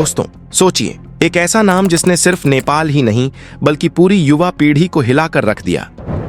दोस्तों सोचिए, एक ऐसा नाम जिसने सिर्फ नेपाल ही नहीं बल्कि पूरी युवा पीढ़ी को हिलाकर रख दिया,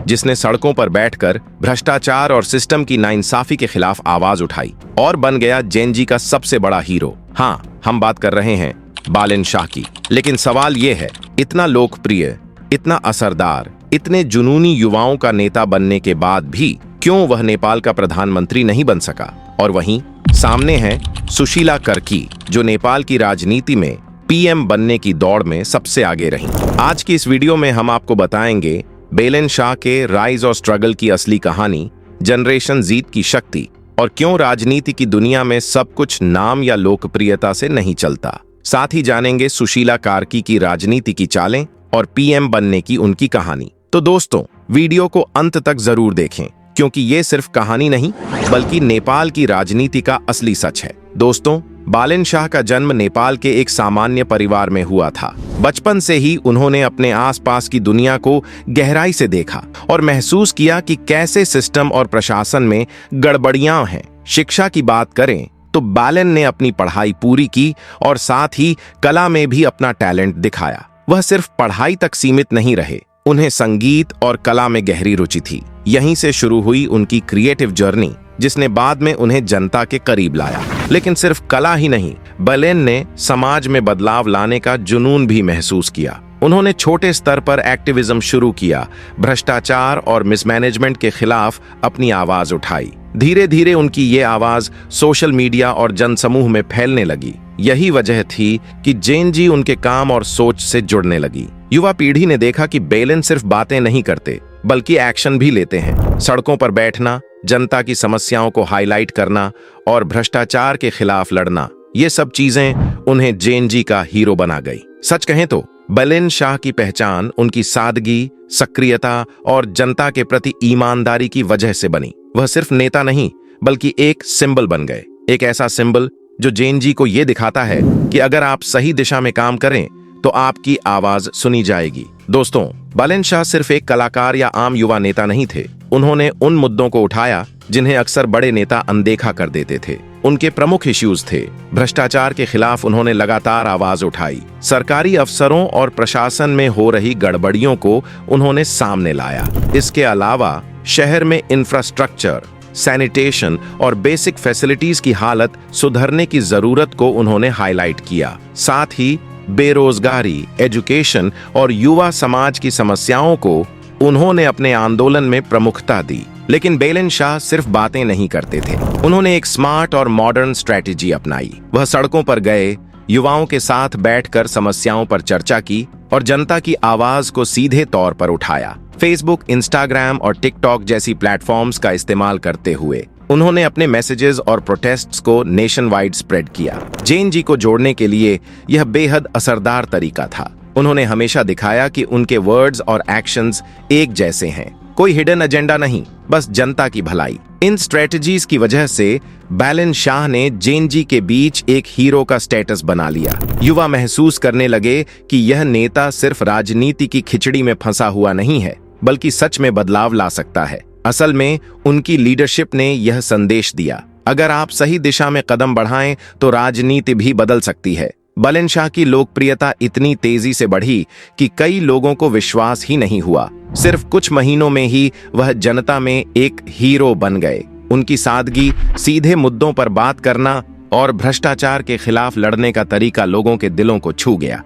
जिसने सड़कों पर बैठकर भ्रष्टाचार और सिस्टम की नाइंसाफी के खिलाफ आवाज उठाई और बन गया जेनजी का सबसे बड़ा हीरो। हाँ, हम बात कर रहे हैं बालेन शाह की। लेकिन सवाल ये है, इतना लोकप्रिय, इतना असरदार, इतने जुनूनी युवाओं का नेता बनने के बाद भी क्यों वह नेपाल का प्रधानमंत्री नहीं बन सका? और वहीं सामने है सुशीला कार्की, जो नेपाल की राजनीति में पीएम बनने की दौड़ में सबसे आगे रही। आज की इस वीडियो में हम आपको बताएंगे बालेन शाह के राइज और स्ट्रगल की असली कहानी, जनरेशन जीत की शक्ति और क्यों राजनीति की दुनिया में सब कुछ नाम या लोकप्रियता से नहीं चलता। साथ ही जानेंगे सुशीला कार्की की राजनीति की चालें और पीएम बनने की उनकी कहानी। तो दोस्तों, वीडियो को अंत तक जरूर देखें, क्योंकि ये सिर्फ कहानी नहीं बल्कि नेपाल की राजनीति का असली सच है। दोस्तों, बालेन शाह का जन्म नेपाल के एक सामान्य परिवार में हुआ था। बचपन से ही उन्होंने अपने आसपास की दुनिया को गहराई से देखा और महसूस किया कि कैसे सिस्टम और प्रशासन में गड़बड़ियां हैं। शिक्षा की बात करें तो बालेन ने अपनी पढ़ाई पूरी की और साथ ही कला में भी अपना टैलेंट दिखाया। वह सिर्फ पढ़ाई तक सीमित नहीं रहे, उन्हें संगीत और कला में गहरी रुचि थी। यहीं से शुरू हुई उनकी क्रिएटिव जर्नी, जिसने बाद में उन्हें जनता के करीब लाया। लेकिन सिर्फ कला ही नहीं, बालेन ने समाज में बदलाव लाने का जुनून भी महसूस किया। उन्होंने छोटे स्तर पर एक्टिविज्म शुरू किया, भ्रष्टाचार और मिसमैनेजमेंट के खिलाफ अपनी आवाज उठाई। धीरे धीरे उनकी ये आवाज सोशल मीडिया और जनसमूह में फैलने लगी। यही वजह थी कि जेनजी उनके काम और सोच से जुड़ने लगी। युवा पीढ़ी ने देखा कि बालेन सिर्फ बातें नहीं करते बल्कि एक्शन भी लेते हैं। सड़कों पर बैठना, जनता की समस्याओं को हाईलाइट करना और भ्रष्टाचार के खिलाफ लड़ना, ये सब चीजें उन्हें जेनजी का हीरो बना गई। सच कहें तो बालेन शाह की पहचान उनकी सादगी, सक्रियता और जनता के प्रति ईमानदारी की वजह से बनी। वह सिर्फ नेता नहीं बल्कि एक सिंबल बन गए, एक ऐसा सिंबल जो जेनजी को यह दिखाता है कि अगर आप सही दिशा में काम करें तो आपकी आवाज सुनी जाएगी। दोस्तों, बालेन शाह सिर्फ एक कलाकार या आम युवा नेता नहीं थे। उन्होंने उन मुद्दों को उठाया जिन्हें अक्सर बड़े नेता अनदेखा कर देते थे। उनके प्रमुख इश्यूज थे भ्रष्टाचार के खिलाफ उन्होंने लगातार आवाज उठाई, सरकारी अफसरों और प्रशासन में हो रही गड़बड़ियों को उन्होंने सामने लाया। इसके अलावा शहर में इंफ्रास्ट्रक्चर, सैनिटेशन और बेसिक फैसिलिटीज की हालत सुधरने की जरूरत को उन्होंने हाईलाइट किया। साथ ही बेरोजगारी, एजुकेशन और युवा समाज की समस्याओं को उन्होंने अपने आंदोलन में प्रमुखता दी। लेकिन बालेन शाह सिर्फ बातें नहीं करते थे, उन्होंने एक स्मार्ट और मॉडर्न स्ट्रेटेजी अपनाई। वह सड़कों पर गए, युवाओं के साथ बैठकर समस्याओं पर चर्चा की और जनता की आवाज को सीधे तौर पर उठाया। फेसबुक, इंस्टाग्राम और टिकटॉक जैसी प्लेटफॉर्म्स का इस्तेमाल करते हुए उन्होंने अपने मैसेजेस और प्रोटेस्ट्स को नेशन वाइड स्प्रेड किया। जेनजी को जोड़ने के लिए यह बेहद असरदार तरीका था। उन्होंने हमेशा दिखाया कि उनके वर्ड्स और एक्शंस एक जैसे हैं, कोई हिडन एजेंडा नहीं, बस जनता की भलाई। इन स्ट्रेटजीज की वजह से बालेन शाह ने जेनजी के बीच एक हीरो का स्टेटस बना लिया। युवा महसूस करने लगे कि यह नेता सिर्फ राजनीति की खिचड़ी में फंसा हुआ नहीं है, बल्कि सच में बदलाव ला सकता है। असल में उनकी लीडरशिप ने यह संदेश दिया, अगर आप सही दिशा में कदम बढ़ाएं तो राजनीति भी बदल सकती है। बालेन शाह की लोकप्रियता इतनी तेजी से बढ़ी कि कई लोगों को विश्वास ही नहीं हुआ। सिर्फ कुछ महीनों में ही वह जनता में एक हीरो बन गए। उनकी सादगी, सीधे मुद्दों पर बात करना और भ्रष्टाचार के खिलाफ लड़ने का तरीका लोगों के दिलों को छू गया।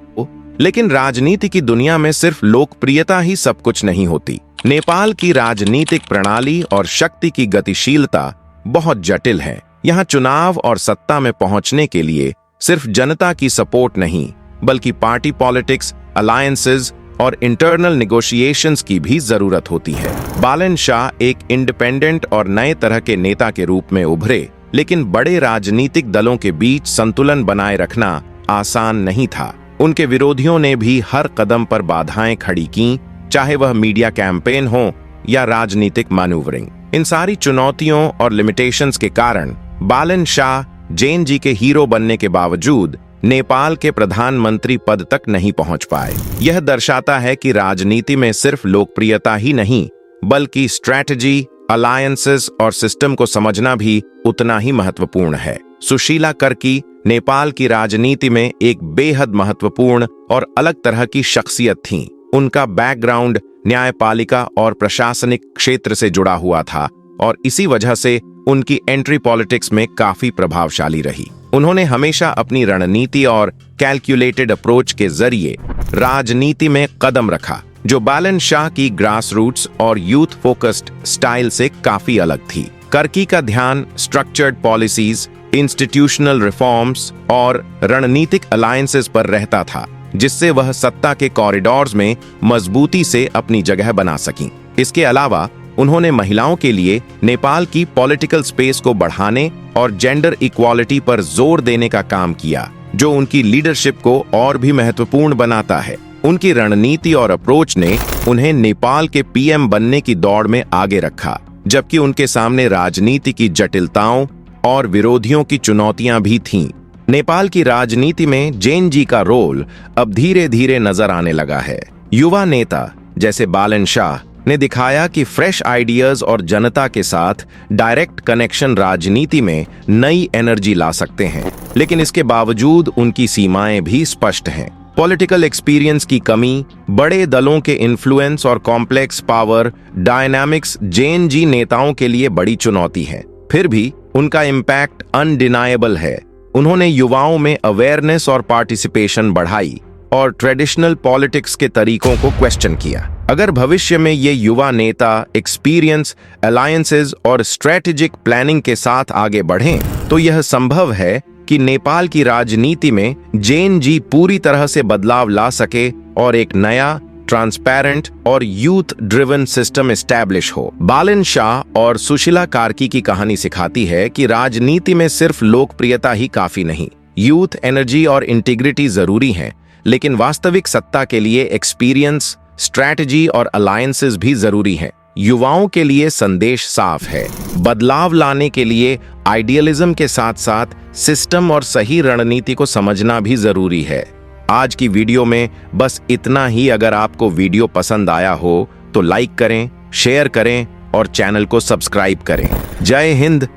लेकिन राजनीति की दुनिया में सिर्फ लोकप्रियता ही सब कुछ नहीं होती। नेपाल की राजनीतिक प्रणाली और शक्ति की गतिशीलता बहुत जटिल है। यहाँ चुनाव और सत्ता में पहुंचने के लिए सिर्फ जनता की सपोर्ट नहीं बल्कि पार्टी पॉलिटिक्स, अलायंसेस और इंटरनल नेगोशिएशंस की भी जरूरत होती है। बालेन शाह एक इंडिपेंडेंट और नए तरह के नेता के रूप में उभरे, लेकिन बड़े राजनीतिक दलों के बीच संतुलन बनाए रखना आसान नहीं था। उनके विरोधियों ने भी हर कदम पर बाधाएं खड़ी की, चाहे वह मीडिया कैंपेन हो या राजनीतिक मैन्यूवरिंग। इन सारी चुनौतियों और लिमिटेशंस के कारण बालेन शाह जेनजी के हीरो बनने के बावजूद नेपाल के प्रधानमंत्री पद तक नहीं पहुंच पाए। यह दर्शाता है कि राजनीति में सिर्फ लोकप्रियता ही नहीं बल्कि स्ट्रैटेजी, अलायंसेस और सिस्टम को समझना भी उतना ही महत्वपूर्ण है। सुशीला कार्की नेपाल की राजनीति में एक बेहद महत्वपूर्ण और अलग तरह की शख्सियत थीं। उनका बैकग्राउंड न्यायपालिका और प्रशासनिक क्षेत्र से जुड़ा हुआ था और इसी वजह से उनकी एंट्री पॉलिटिक्स में काफी प्रभावशाली रही। उन्होंने हमेशा अपनी रणनीति और कैलकुलेटेड अप्रोच के जरिए राजनीति में कदम रखा, जो बालन शाह की ग्रास रूट्स और यूथ फोकस्ड स्टाइल से काफी अलग थी। कर्की का ध्यान स्ट्रक्चर्ड पॉलिसीज, इंस्टीट्यूशनल रिफॉर्म्स और रणनीतिक अलायंसेस पर रहता था, जिससे वह सत्ता के कॉरिडोर्स में मजबूती से अपनी जगह बना सकीं। इसके अलावा उन्होंने महिलाओं के लिए नेपाल की पॉलिटिकल स्पेस को बढ़ाने और जेंडर इक्वालिटी पर जोर देने का काम किया, जो उनकी लीडरशिप को और भी महत्वपूर्ण बनाता है। उनकी रणनीति और अप्रोच ने उन्हें नेपाल के पीएम बनने की दौड़ में आगे रखा, जबकि उनके सामने राजनीति की जटिलताओं और विरोधियों की चुनौतियां भी थीं। नेपाल की राजनीति में जैन जी का रोल अब धीरे धीरे नजर आने लगा है। युवा नेता जैसे बालन शाह ने दिखाया कि फ्रेश आइडियाज और जनता के साथ डायरेक्ट कनेक्शन राजनीति में नई एनर्जी ला सकते हैं, लेकिन इसके बावजूद उनकी सीमाएं भी स्पष्ट हैं। पॉलिटिकल एक्सपीरियंस की कमी, बड़े दलों के इन्फ्लुएंस और complex power dynamics Jain ji नेताओं के लिए बड़ी चुनौती है। फिर भी उनका इम्पैक्ट अनडिनाएबल है। उन्होंने युवाओं में अवेयरनेस और पार्टिसिपेशन बढ़ाई और ट्रेडिशनल पॉलिटिक्स के तरीकों को क्वेश्चन किया। अगर भविष्य में ये युवा नेता एक्सपीरियंस, अलायंसेस और स्ट्रेटेजिक प्लानिंग के साथ आगे बढ़ें, तो यह संभव है कि नेपाल की राजनीति में जैन जी पूरी तरह से बदलाव ला सके और एक नया, ट्रांसपेरेंट और यूथ ड्रिवन सिस्टम एस्टैब्लिश हो। बालन शाह और सुशीला कार्की की कहानी सिखाती है कि राजनीति में सिर्फ लोकप्रियता ही काफी नहीं, यूथ एनर्जी और इंटीग्रिटी जरूरी है, लेकिन वास्तविक सत्ता के लिए एक्सपीरियंस, स्ट्रैटेजी और अलायंसेस भी जरूरी हैं। युवाओं के लिए संदेश साफ है, बदलाव लाने के लिए आइडियलिज्म के साथ साथ सिस्टम और सही रणनीति को समझना भी जरूरी है। आज की वीडियो में बस इतना ही। अगर आपको वीडियो पसंद आया हो तो लाइक करें, शेयर करें और चैनल को सब्सक्राइब करें। जय हिंद।